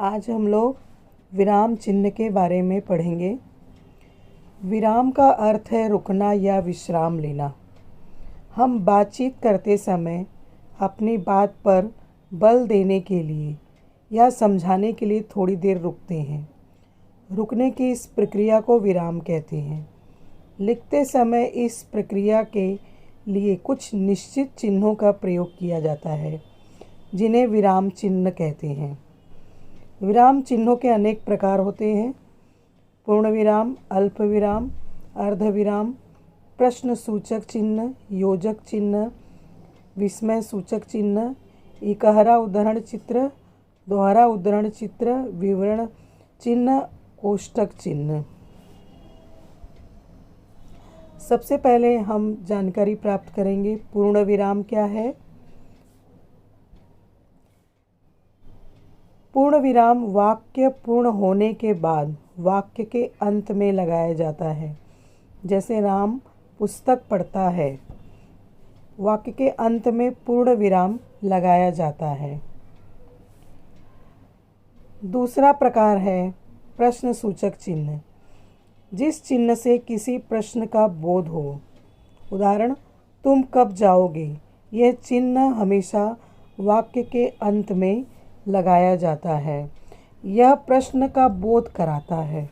आज हम लोग विराम चिन्ह के बारे में पढ़ेंगे। विराम का अर्थ है रुकना या विश्राम लेना। हम बातचीत करते समय अपनी बात पर बल देने के लिए या समझाने के लिए थोड़ी देर रुकते हैं। रुकने की इस प्रक्रिया को विराम कहते हैं। लिखते समय इस प्रक्रिया के लिए कुछ निश्चित चिन्हों का प्रयोग किया जाता है, जिन्हें विराम चिन्ह कहते हैं। विराम चिन्हों के अनेक प्रकार होते हैं। पूर्ण विराम, अल्प विराम, अर्ध विराम, प्रश्न सूचक चिन्ह, योजक चिन्ह, विस्मय सूचक चिन्ह, इकहरा उद्धरण चित्र, दोहरा उद्धरण चित्र, विवरण चिन्ह, कोष्ठक चिन्ह। सबसे पहले हम जानकारी प्राप्त करेंगे पूर्ण विराम क्या है। पूर्ण विराम वाक्य पूर्ण होने के बाद वाक्य के अंत में लगाया जाता है। जैसे राम पुस्तक पढ़ता है, वाक्य के अंत में पूर्ण विराम लगाया जाता है। दूसरा प्रकार है प्रश्न सूचक चिन्ह, जिस चिन्ह से किसी प्रश्न का बोध हो। उदाहरण, तुम कब जाओगे। यह चिन्ह हमेशा वाक्य के अंत में लगाया जाता है। यह प्रश्न का बोध कराता है।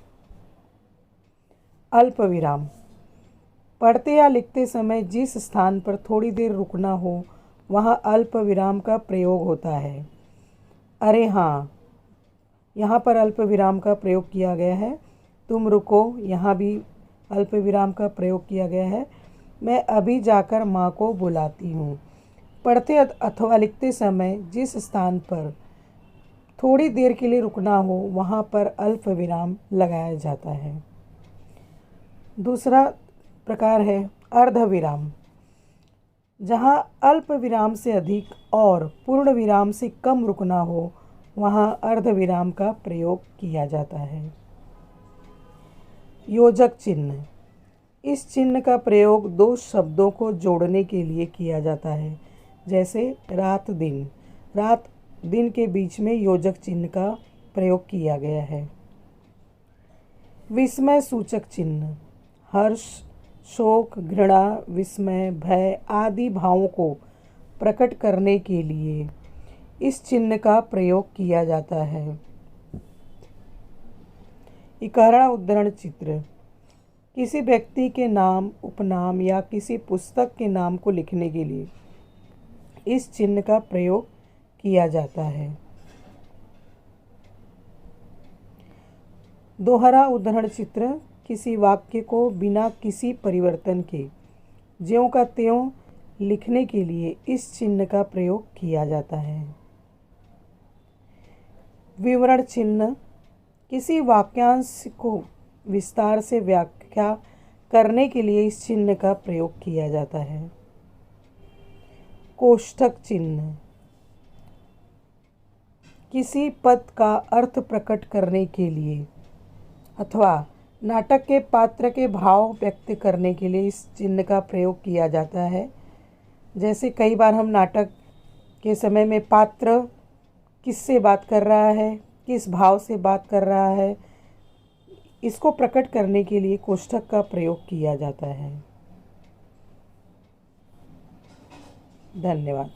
अल्प विराम, पढ़ते या लिखते समय जिस स्थान पर थोड़ी देर रुकना हो वहाँ अल्प विराम का प्रयोग होता है। अरे हाँ, यहाँ पर अल्प विराम का प्रयोग किया गया है। तुम रुको, यहाँ भी अल्प विराम का प्रयोग किया गया है। मैं अभी जाकर माँ को बुलाती हूँ। पढ़ते अथवा लिखते समय जिस स्थान पर थोड़ी देर के लिए रुकना हो वहाँ पर अल्प विराम लगाया जाता है। दूसरा प्रकार है अर्ध विराम, जहाँ अल्प विराम से अधिक और पूर्ण विराम से कम रुकना हो वहाँ अर्ध विराम का प्रयोग किया जाता है। योजक चिन्ह, इस चिन्ह का प्रयोग दो शब्दों को जोड़ने के लिए किया जाता है। जैसे रात दिन, रात दिन के बीच में योजक चिन्ह का प्रयोग किया गया है। विस्मय सूचक चिन्ह, हर्ष, शोक, घृणा, विस्मय, भय आदि भावों को प्रकट करने के लिए इस चिन्ह का प्रयोग किया जाता है। इकहरा उद्धरण चित्र, किसी व्यक्ति के नाम, उपनाम या किसी पुस्तक के नाम को लिखने के लिए इस चिन्ह का प्रयोग किया जाता है। दोहरा उद्धरण चित्र, किसी वाक्य को बिना किसी परिवर्तन के ज्यों का त्यों लिखने के लिए इस चिन्ह का प्रयोग किया जाता है। विवरण चिन्ह, किसी वाक्यांश को विस्तार से व्याख्या करने के लिए इस चिन्ह का प्रयोग किया जाता है। कोष्ठक चिन्ह, किसी पद का अर्थ प्रकट करने के लिए अथवा नाटक के पात्र के भाव व्यक्त करने के लिए इस चिन्ह का प्रयोग किया जाता है। जैसे कई बार हम नाटक के समय में पात्र किससे बात कर रहा है, किस भाव से बात कर रहा है, इसको प्रकट करने के लिए कोष्ठक का प्रयोग किया जाता है। धन्यवाद।